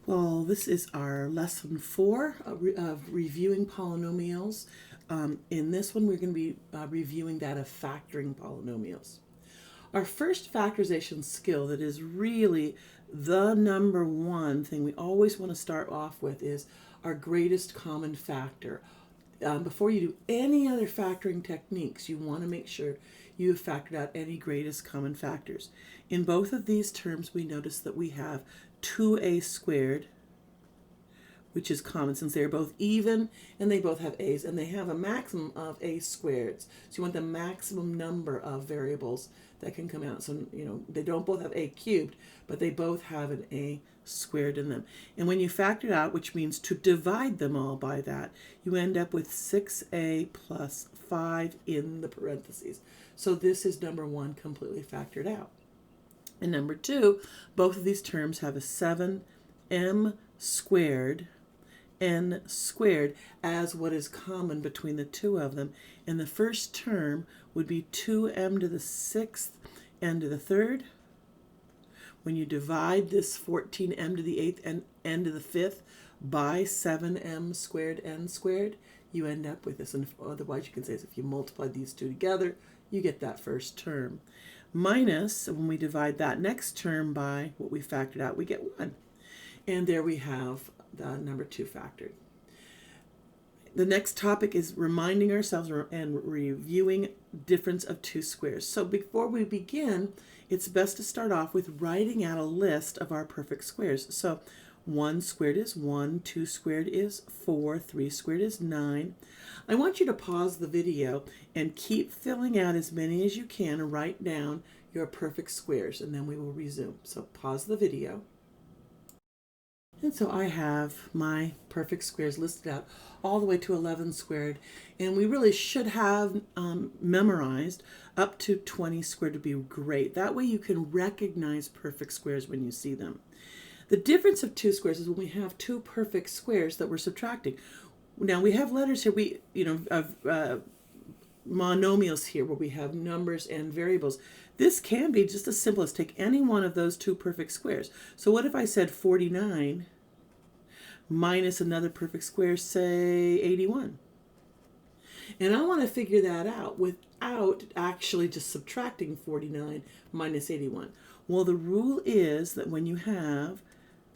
Well, this is our lesson 4 of reviewing polynomials. In this one, we're going to be reviewing that of factoring polynomials. Our first factorization skill that is really the number one thing we always want to start off with is our greatest common factor. Before you do any other factoring techniques, you want to make sure you have factored out any greatest common factors. In both of these terms, we notice that we have 2a squared, which is common since they're both even and they both have a's, and they have a maximum of a squareds. So you want the maximum number of variables that can come out. So, they don't both have a cubed, but they both have an a squared in them. And when you factor it out, which means to divide them all by that, you end up with 6a plus 5 in the parentheses. So this is number one completely factored out. And number two, both of these terms have a 7m squared n squared as what is common between the two of them. And the first term would be 2m to the 6th n to the 3rd. When you divide this 14m to the 8th and n to the 5th by 7m squared n squared, you end up with this. And otherwise you can say is if you multiply these two together, you get that first term. Minus, when we divide that next term by what we factored out, we get 1. And there we have the number 2 factored. The next topic is reminding ourselves and reviewing difference of two squares. So before we begin, it's best to start off with writing out a list of our perfect squares. So 1 squared is 1, 2 squared is 4, 3 squared is 9. I want you to pause the video and keep filling out as many as you can and write down your perfect squares, and then we will resume. So pause the video. And so I have my perfect squares listed out all the way to 11 squared, and we really should have memorized up to 20 squared to be great. That way you can recognize perfect squares when you see them. The difference of two squares is when we have two perfect squares that we're subtracting. Now we have letters here, monomials here where we have numbers and variables. This can be just as simple as take any one of those two perfect squares. So what if I said 49 minus another perfect square, say 81? And I want to figure that out without actually just subtracting 49 minus 81. Well, the rule is that when you have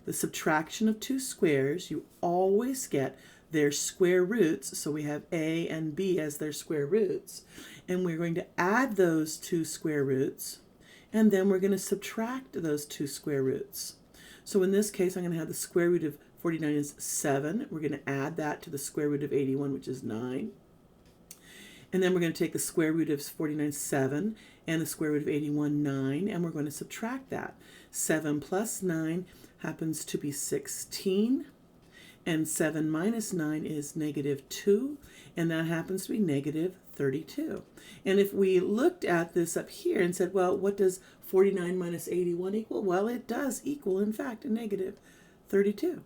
the subtraction of two squares, you always get their square roots. So we have a and b as their square roots. And we're going to add those two square roots, and then we're going to subtract those two square roots. So in this case, I'm going to have the square root of 49 is 7. We're going to add that to the square root of 81, which is 9. And then we're going to take the square root of 49, 7, and the square root of 81, 9, and we're going to subtract that. 7 plus 9 happens to be 16, and 7 minus 9 is negative 2, and that happens to be negative 32. And if we looked at this up here and said, well, what does 49 minus 81 equal? Well, it does equal, in fact, a negative 32.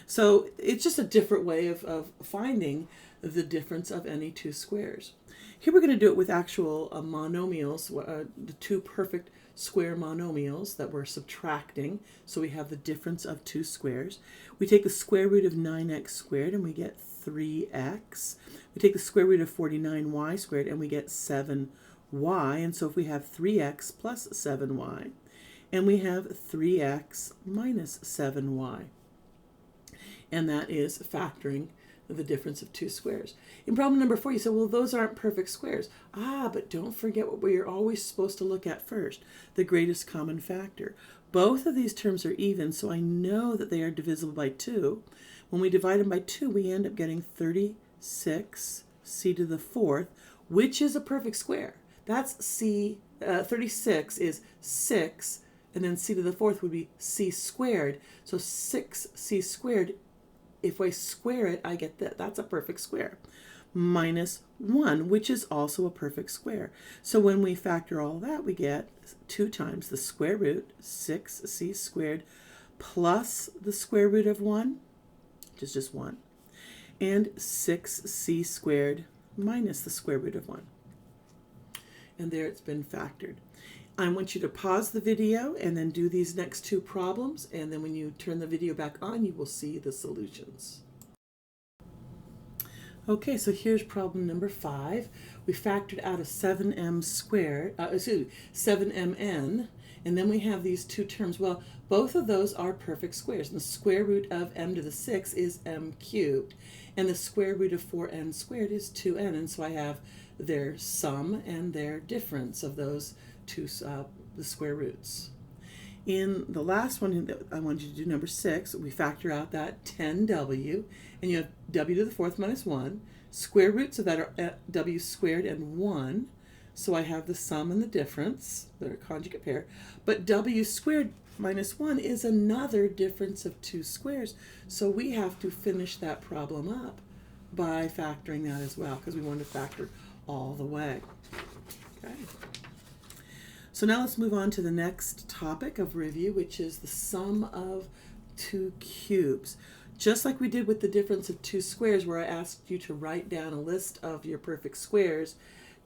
So it's just a different way of finding the difference of any two squares. Here we're going to do it with actual monomials, the two perfect square monomials that we're subtracting. So we have the difference of two squares. We take the square root of 9x squared and we get 3x. We take the square root of 49y squared and we get 7y. And so if we have 3x plus 7y, and we have 3x minus 7y. And that is factoring the difference of two squares. In problem number 4, you say, well, those aren't perfect squares. But don't forget what we're always supposed to look at first, the greatest common factor. Both of these terms are even, so I know that they are divisible by 2. When we divide them by 2, we end up getting 36 c to the 4th, which is a perfect square. That's c, 36 is 6, and then c to the 4th would be c squared. So 6c squared, if I square it, I get that. That's a perfect square. Minus 1, which is also a perfect square. So when we factor all that, we get 2 times the square root, 6c squared, plus the square root of 1, which is just 1, and 6c squared minus the square root of 1. And there it's been factored. I want you to pause the video and then do these next two problems, and then when you turn the video back on, you will see the solutions. Okay, so here's problem number 5. We factored out a 7m squared, 7mn, and then we have these two terms. Well, both of those are perfect squares. And the square root of m to the 6 is m cubed, and the square root of 4n squared is 2n, and so I have their sum and their difference of those two, the square roots. In the last one, I wanted you to do number 6. We factor out that 10w, and you have w to the 4th minus 1. Square roots of that are w squared and 1. So I have the sum and the difference. They're a conjugate pair. But w squared minus 1 is another difference of two squares. So we have to finish that problem up by factoring that as well, because we want to factor all the way. Okay. So now let's move on to the next topic of review, which is the sum of two cubes. Just like we did with the difference of two squares, where I asked you to write down a list of your perfect squares,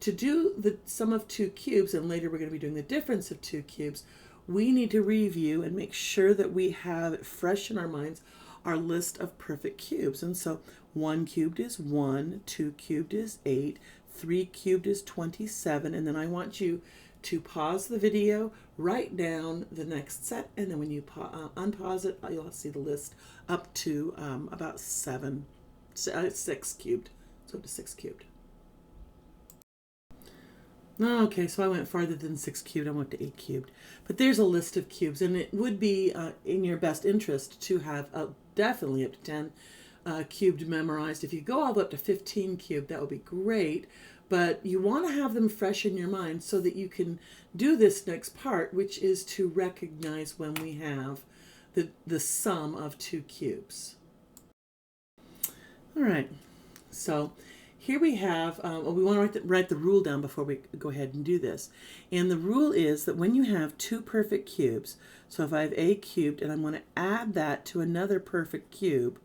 to do the sum of two cubes, and later we're going to be doing the difference of two cubes, we need to review and make sure that we have it fresh in our minds, our list of perfect cubes. And so 1 cubed is 1, 2 cubed is 8, 3 cubed is 27, and then I want you to pause the video, write down the next set, and then when you unpause it, you'll see the list up to about 6 cubed. So up to 6 cubed. Okay, so I went farther than 6 cubed, I went to 8 cubed. But there's a list of cubes, and it would be in your best interest to have definitely up to 10 cubed memorized. If you go all the way up to 15 cubed, that would be great. But you want to have them fresh in your mind so that you can do this next part, which is to recognize when we have the sum of two cubes. All right, so here we have, we want to write the rule down before we go ahead and do this. And the rule is that when you have two perfect cubes, so if I have a cubed and I'm going to add that to another perfect cube,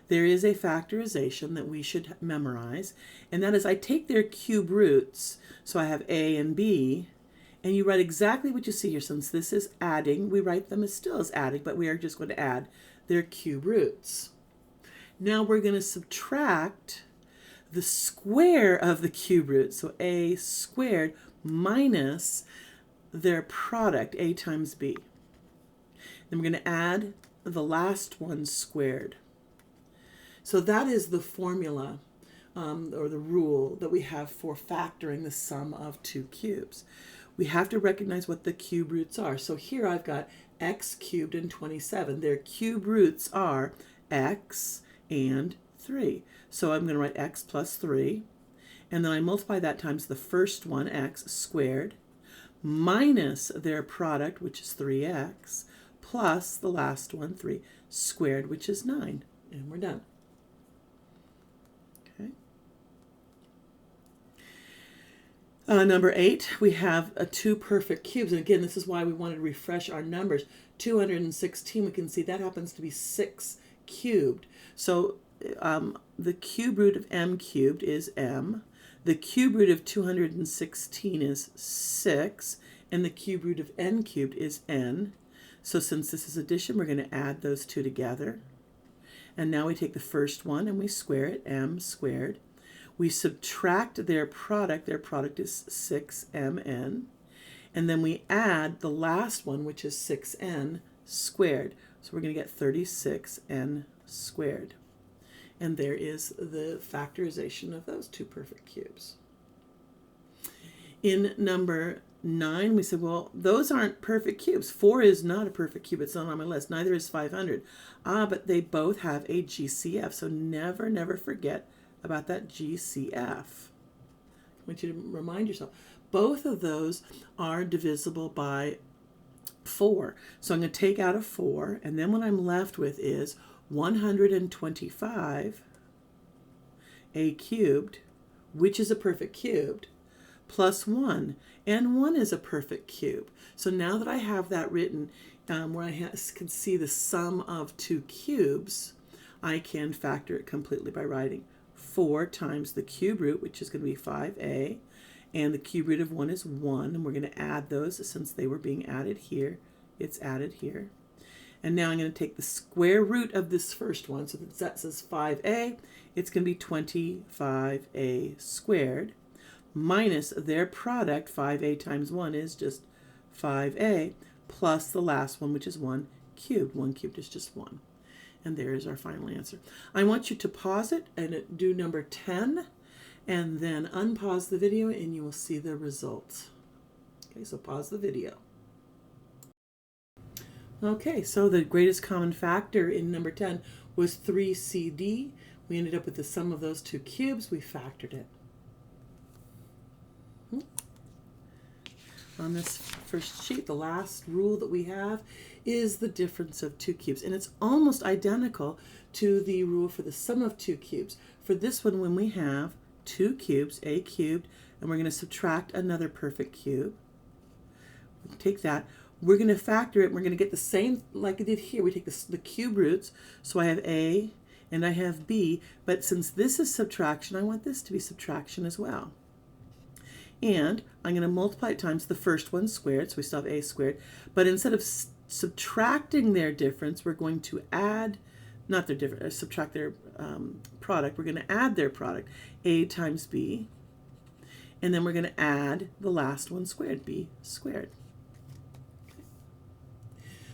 there is a factorization that we should memorize, and that is I take their cube roots, so I have a and b, and you write exactly what you see here. Since this is adding, we write them as still as adding, but we are just going to add their cube roots. Now we're going to subtract the square of the cube root, so a squared minus their product, a times b. Then we're going to add the last one squared. So that is the formula or the rule that we have for factoring the sum of two cubes. We have to recognize what the cube roots are. So here I've got x cubed and 27. Their cube roots are x and 3. So I'm going to write x plus 3, and then I multiply that times the first one, x squared, minus their product, which is 3x, plus the last one, 3 squared, which is 9. And we're done. Okay. Number 8, we have two perfect cubes. And again, this is why we wanted to refresh our numbers. 216, we can see that happens to be 6 cubed. So the cube root of m cubed is m. The cube root of 216 is 6. And the cube root of n cubed is n. So since this is addition, we're going to add those two together. And now we take the first one and we square it, m squared. We subtract their product is 6mn. And then we add the last one, which is 6n squared. So we're going to get 36n squared. And there is the factorization of those two perfect cubes. In number 9, we said, well, those aren't perfect cubes. 4 is not a perfect cube. It's not on my list. Neither is 500. But they both have a GCF. So never, never forget about that GCF. I want you to remind yourself. Both of those are divisible by 4. So I'm going to take out a 4, and then what I'm left with is 125 a cubed, which is a perfect cube, plus 1. And 1 is a perfect cube. So now that I have that written where I can see the sum of two cubes, I can factor it completely by writing 4 times the cube root, which is going to be 5a, and the cube root of 1 is 1, and we're going to add those since they were being added here. It's added here. And now I'm going to take the square root of this first one, so that says 5a. It's going to be 25a squared minus their product, 5a times 1 is just 5a, plus the last one, which is 1 cubed. 1 cubed is just 1. And there is our final answer. I want you to pause it and do number 10, and then unpause the video, and you will see the results. Okay, so pause the video. Okay, so the greatest common factor in number 10 was 3CD. We ended up with the sum of those two cubes. We factored it. On this first sheet, the last rule that we have is the difference of two cubes. And it's almost identical to the rule for the sum of two cubes. For this one, when we have two cubes, a cubed, and we're going to subtract another perfect cube, we take that. We're going to factor it, and we're going to get the same like I did here. We take the cube roots, so I have A and I have B, but since this is subtraction, I want this to be subtraction as well. And I'm going to multiply it times the first one squared, so we still have A squared, but instead of subtracting their difference, we're going to add, not their difference, subtract their product, we're going to add their product, A times B, and then we're going to add the last one squared, B squared.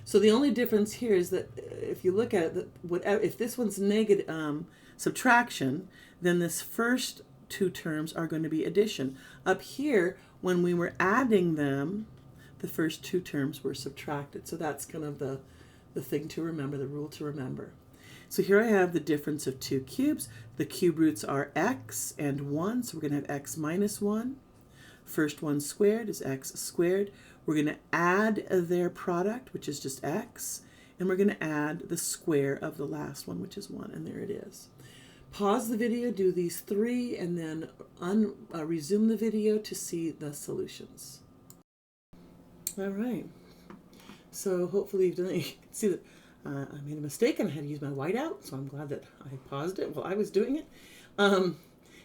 So the only difference here is that if you look at it, if this one's negative subtraction, then this first two terms are going to be addition. Up here, when we were adding them, the first two terms were subtracted. So that's kind of the thing to remember, the rule to remember. So here I have the difference of two cubes. The cube roots are x and 1, so we're going to have x minus 1. First one squared is x squared. We're going to add their product, which is just x, and we're going to add the square of the last one, which is 1, and there it is. Pause the video, do these three, and then resume the video to see the solutions. All right. So hopefully you've done it. You can see that I made a mistake and I had to use my whiteout, so I'm glad that I paused it while I was doing it.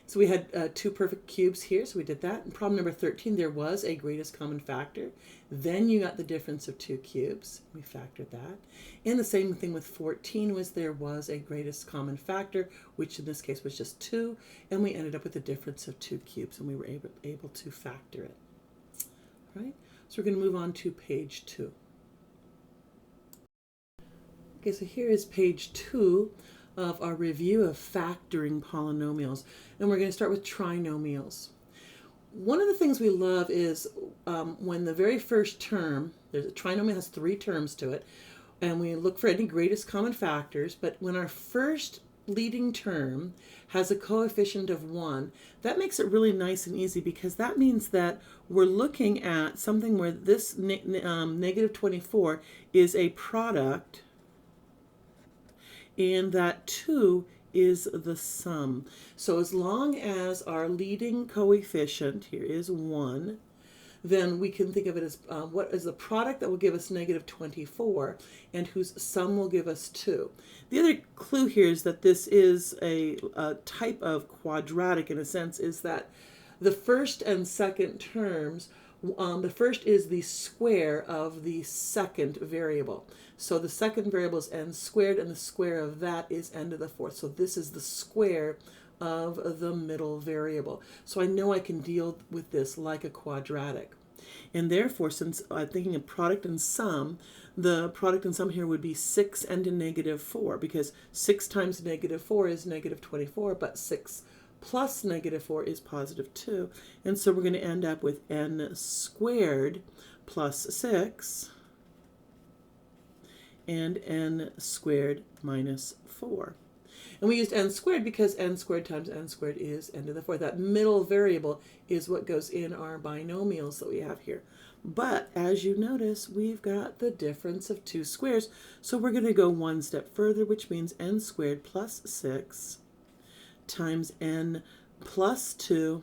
So we had two perfect cubes here, so we did that. In problem number 13, there was a greatest common factor. Then you got the difference of two cubes. We factored that. And the same thing with 14 was there was a greatest common factor, which in this case was just 2, and we ended up with the difference of two cubes, and we were able to factor it. All right, so we're going to move on to page 2. Okay, so here is page 2 of our review of factoring polynomials, and we're going to start with trinomials. One of the things we love is when the very first term, there's a trinomial has 3 terms to it, and we look for any greatest common factors, but when our first leading term has a coefficient of 1, that makes it really nice and easy, because that means that we're looking at something where this negative 24 is a product, and that 2 is the sum. So as long as our leading coefficient here is 1, then we can think of it as what is the product that will give us negative 24 and whose sum will give us 2. The other clue here is that this is a type of quadratic, in a sense, is that the first and second terms, the first is the square of the second variable. So the second variable is n squared, and the square of that is n to the 4th. So this is the square of the middle variable. So I know I can deal with this like a quadratic. And therefore, since I'm thinking of product and sum, the product and sum here would be 6n to negative 4, because 6 times negative 4 is negative 24, but 6 plus negative 4 is positive 2. And so we're going to end up with n squared plus 6 and n squared minus 4. And we used n squared because n squared times n squared is n to the 4th. That middle variable is what goes in our binomials that we have here. But as you notice, we've got the difference of two squares. So we're going to go one step further, which means n squared plus 6 times n plus 2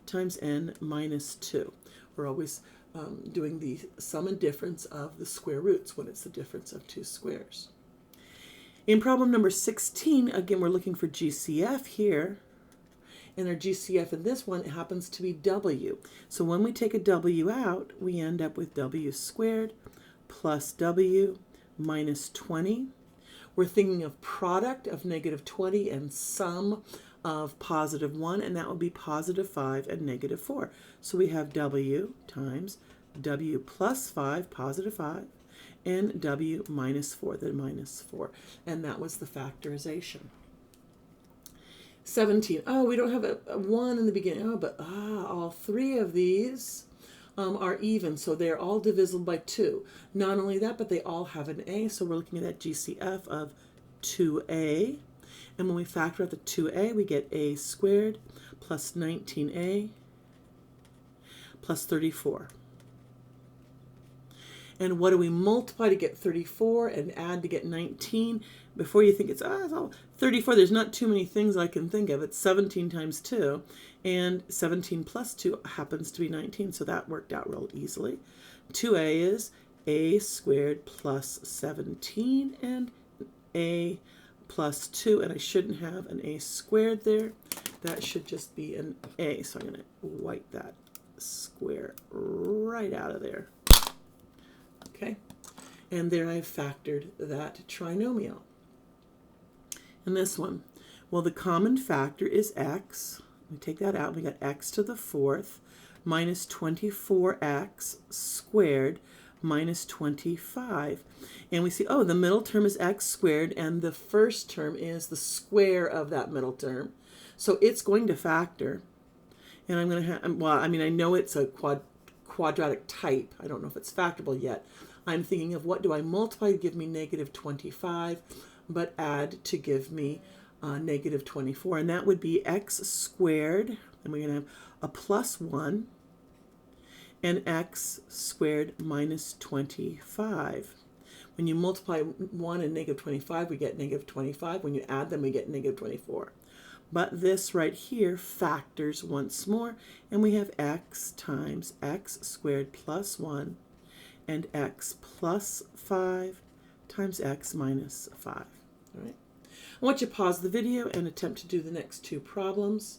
times n minus 2. We're always doing the sum and difference of the square roots when it's the difference of two squares. In problem number 16, again, we're looking for GCF here. And our GCF in this one happens to be W. So when we take a W out, we end up with W squared plus W minus 20. We're thinking of product of negative 20 and sum of positive 1, and that would be positive 5 and negative 4. So we have W times W plus 5, positive 5, and W minus 4, the minus 4. And that was the factorization. 17. Oh, we don't have a 1 in the beginning. Oh, but all three of these are even, so they're all divisible by 2. Not only that, but they all have an A, so we're looking at that GCF of 2A. And when we factor out the 2A, we get A squared plus 19A plus 34. And what do we multiply to get 34 and add to get 19? Before you think it's all 34, there's not too many things I can think of. It's 17 times 2, and 17 plus 2 happens to be 19, so that worked out real easily. 2A is A squared plus 17 and A plus 2, and I shouldn't have an A squared there. That should just be an A, so I'm going to wipe that square right out of there. Okay, and there I've factored that trinomial. And this one, well, the common factor is x. We take that out, we got x to the 4th minus 24x squared minus 25. And we see, oh, the middle term is x squared, and the first term is the square of that middle term. So it's going to factor. And I'm going to have, well, I mean, I know it's a quadratic type. I don't know if it's factorable yet. I'm thinking of what do I multiply to give me negative 25, but add to give me negative 24. And that would be x squared, and we're going to have a plus 1, and x squared minus 25. When you multiply 1 and negative 25, we get negative 25. When you add them, we get negative 24. But this right here factors once more, and we have x times x squared plus 1 and x plus 5 times x minus 5. All right. I want you to pause the video and attempt to do the next two problems,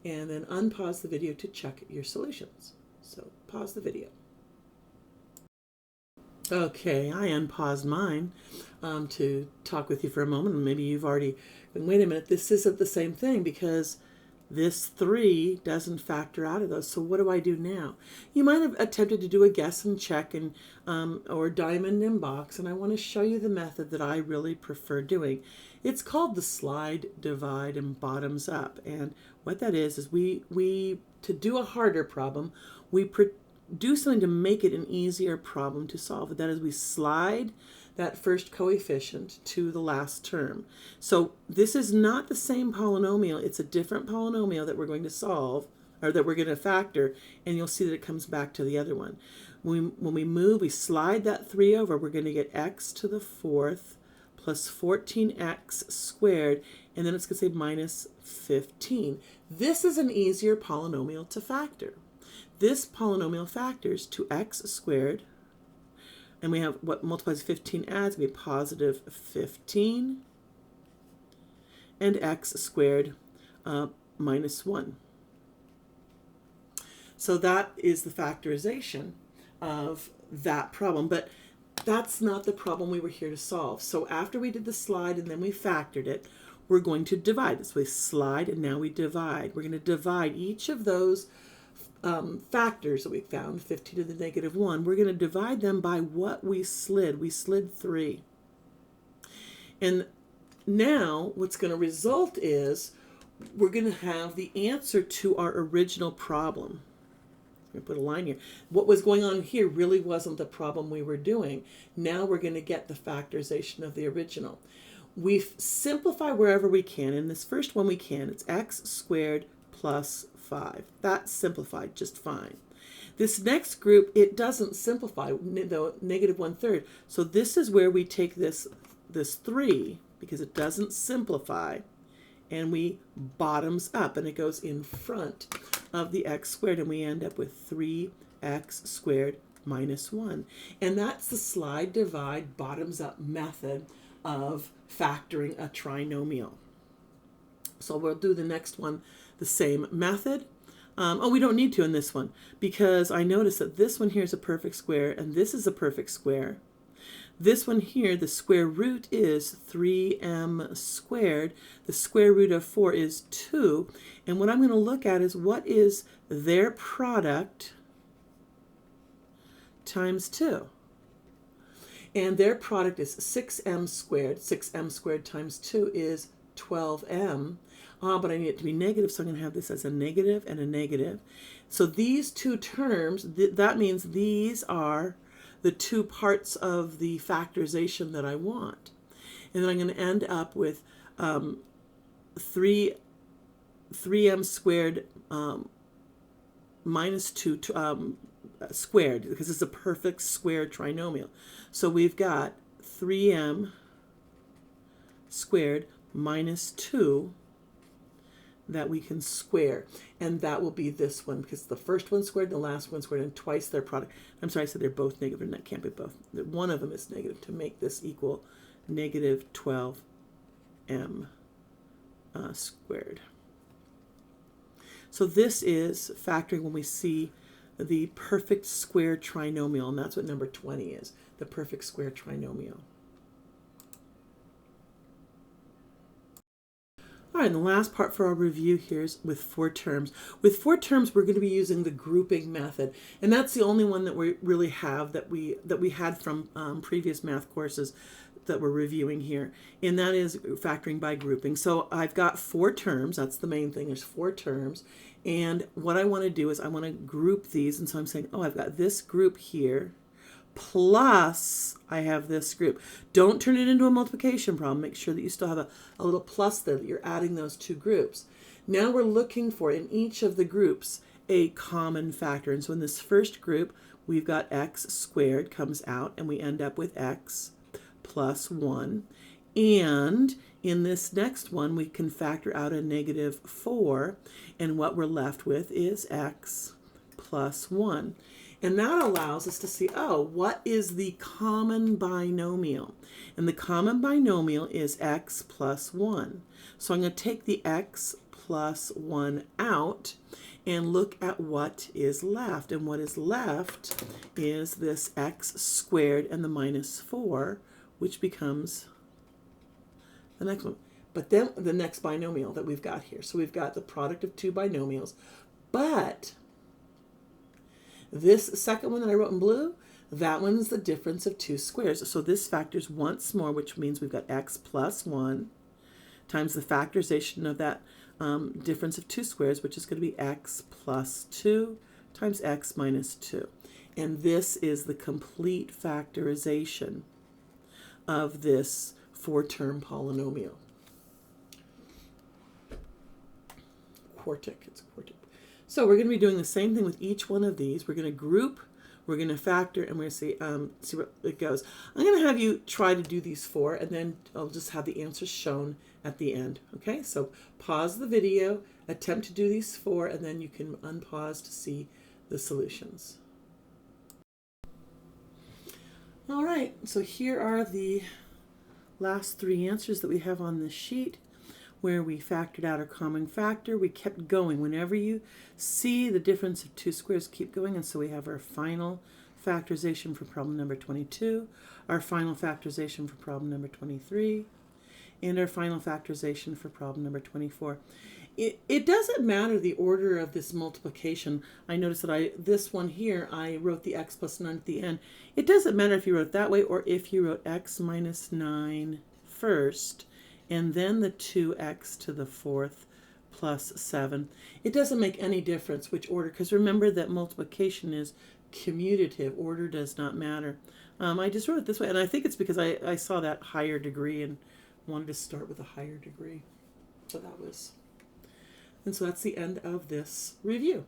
and then unpause the video to check your solutions. So pause the video. Okay, I unpaused mine to talk with you for a moment, and maybe you've already, wait a minute, this isn't the same thing because this 3 doesn't factor out of those. So what do I do now? You might have attempted to do a guess and check and or diamond and box, and I want to show you the method that I really prefer doing. It's called the slide, divide, and bottoms up. And what that is we to do a harder problem, we do something to make it an easier problem to solve. That is, we slide that first coefficient to the last term. So this is not the same polynomial. It's a different polynomial that we're going to solve, or that we're going to factor, and you'll see that it comes back to the other one. When we move, we slide that 3 over, we're going to get x to the 4th plus 14x squared, and then it's going to say minus 15. This is an easier polynomial to factor. This polynomial factors to x squared, and we have what multiplies 15 adds, we have positive 15, and x squared minus 1. So that is the factorization of that problem, but that's not the problem we were here to solve. So after we did the slide and then we factored it, we're going to divide. So we slide and now we divide. We're going to divide each of those factors that we found, 15 to the negative 1, we're going to divide them by what we slid. We slid 3. And now what's going to result is we're going to have the answer to our original problem. I'm going to put a line here. What was going on here really wasn't the problem we were doing. Now we're going to get the factorization of the original. We simplify wherever we can. In this first one we can. It's x squared plus 5. That's simplified just fine. This next group, it doesn't simplify, the negative 1/3. So this is where we take this 3, because it doesn't simplify, and we bottoms up, and it goes in front of the x squared, and we end up with 3x squared minus 1. And that's the slide, divide, bottoms up method of factoring a trinomial. So we'll do the next one the same method. Oh, we don't need to in this one because I noticed that this one here is a perfect square and this is a perfect square. This one here, the square root is 3m squared. The square root of 4 is 2. And what I'm going to look at is what is their product times 2. And their product is 6m squared. 6m squared times 2 is 12m. But I need it to be negative, so I'm going to have this as a negative and a negative. So these two terms, that means these are the two parts of the factorization that I want. And then I'm going to end up with 3m squared minus 2 squared, because it's a perfect square trinomial. So we've got 3m squared minus 2 that we can square, and that will be this one because the first one squared and the last one squared and twice their product. I'm sorry, I said they're both negative, and that can't be both. One of them is negative to make this equal negative 12m squared. So this is factoring when we see the perfect square trinomial, and that's what number 20 is, the perfect square trinomial. All right, and the last part for our review here is with 4 terms. With 4 terms, we're going to be using the grouping method, and that's the only one that we really have that we had from previous math courses that we're reviewing here, and that is factoring by grouping. So I've got 4 terms. That's the main thing. There's 4 terms, and what I want to do is I want to group these, and so I'm saying, oh, I've got this group here, plus I have this group. Don't turn it into a multiplication problem. Make sure that you still have a little plus there, that you're adding those 2 groups. Now we're looking for, in each of the groups, a common factor. And so in this first group, we've got x squared comes out, and we end up with x plus 1. And in this next one, we can factor out a negative 4, and what we're left with is x plus 1. And that allows us to see, oh, what is the common binomial? And the common binomial is x plus 1. So I'm going to take the x plus 1 out and look at what is left. And what is left is this x squared and the minus 4, which becomes the next one. But then the next binomial that we've got here. So we've got the product of 2 binomials, but this second one that I wrote in blue, that one's the difference of 2 squares. So this factors once more, which means we've got x plus 1 times the factorization of that difference of 2 squares, which is going to be x plus 2 times x minus 2. And this is the complete factorization of this 4-term polynomial. Quartic, it's quartic. So we're going to be doing the same thing with each one of these. We're going to group, we're going to factor, and we're going to see what it goes. I'm going to have you try to do these 4, and then I'll just have the answers shown at the end. Okay, so pause the video, attempt to do these 4, and then you can unpause to see the solutions. All right, so here are the last 3 answers that we have on this sheet, where we factored out our common factor. We kept going. Whenever you see the difference of 2 squares, keep going. And so we have our final factorization for problem number 22, our final factorization for problem number 23, and our final factorization for problem number 24. It doesn't matter the order of this multiplication. I noticed that this one here, I wrote the x plus 9 at the end. It doesn't matter if you wrote it that way or if you wrote x minus 9 first, and then the 2x to the 4th plus 7. It doesn't make any difference which order, because remember that multiplication is commutative. Order does not matter. I just wrote it this way, and I think it's because I saw that higher degree and wanted to start with a higher degree. So that was, and so that's the end of this review.